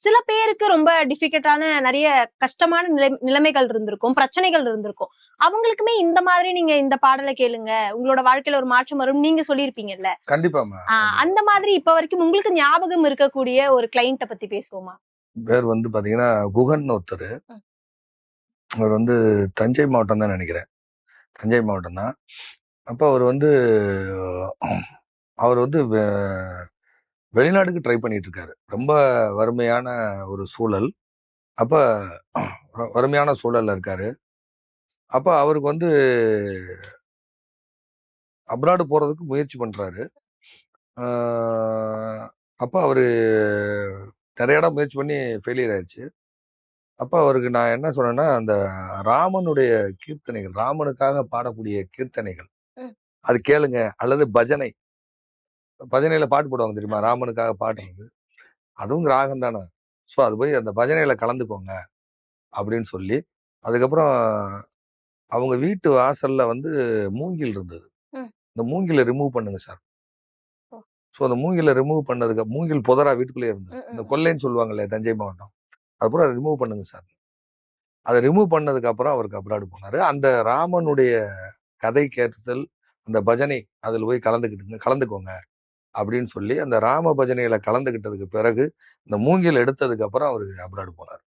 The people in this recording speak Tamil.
சில பேருக்கு ரொம்ப டிஃபிகல்ட்டான நிறைய கஷ்டமான நிலைமைகள் இருந்திருக்கும், பிரச்சனைகள் இருந்திருக்கும். அவங்களுக்குமே இந்த மாதிரி நீங்க இந்த பாடலை கேளுங்க, உங்களோட வாழ்க்கையில ஒரு மாற்றம் வரும் நீங்க சொல்லியிருப்பீங்கல்ல. கண்டிப்பாமா. அந்த மாதிரி இப்ப வரைக்கும் உங்களுக்கு ஞாபகம் இருக்கக்கூடிய ஒரு கிளைண்ட பத்தி பேசுவோமா? பேர் வந்து பாத்தீங்கன்னா குகன் ஒருத்தர். அவர் வந்து தஞ்சை மாவட்டம் தான் நினைக்கிறேன். தஞ்சை மாவட்டம் தான். அப்ப அவர் வந்து வெளிநாட்டுக்கு ட்ரை பண்ணிட்டு இருக்காரு. ரொம்ப வறுமையான ஒரு சூழல். அப்ப வறுமையான சூழல்ல இருக்காரு. அப்ப அவருக்கு வந்து அப்ராடு போறதுக்கு முயற்சி பண்றாரு. அப்ப அவரு நிறைய இடம் முயற்சி பண்ணி ஃபெயிலியர் ஆயிடுச்சு. அப்ப அவருக்கு நான் என்ன சொன்னேன்னா, அந்த ராமனுடைய கீர்த்தனைகள், ராமனுக்காக பாடக்கூடிய கீர்த்தனைகள் அது கேளுங்க. அல்லது பஜனை, பஜனையில பாட்டு போடுவாங்க தெரியுமா, ராமனுக்காக பாடுறது, அதுவும் ராகம் தானே. ஸோ அது போய் அந்த பஜனையில கலந்துக்கோங்க அப்படின்னு சொல்லி, அதுக்கப்புறம் அவங்க வீட்டு வாசல்ல வந்து மூங்கில் இருந்தது. இந்த மூங்கில ரிமூவ் பண்ணுங்க சார். ஸோ அந்த மூங்கில ரிமூவ் பண்ணதுக்கு, மூங்கில் புதரா வீட்டுக்குள்ளேயே இருந்தது. இந்த கொல்லைன்னு சொல்லுவாங்கல்ல தஞ்சை மாவட்டம், அது பூரா ரிமூவ் பண்ணுங்க சார். அதை ரிமூவ் பண்ணதுக்கு அப்புறம் அவருக்கு அப்ராடு போனாரு. அந்த ராமனுடைய கதை கேட்டுதல், அந்த பஜனை அதில் போய் கலந்துக்கோங்க அப்படின்னு சொல்லி அந்த ராம பஜனையில கலந்துக்கிட்டதுக்கு பிறகு இந்த மூங்கில் எடுத்ததுக்கு அப்புறம் அவரு அப்ராடு போனார்.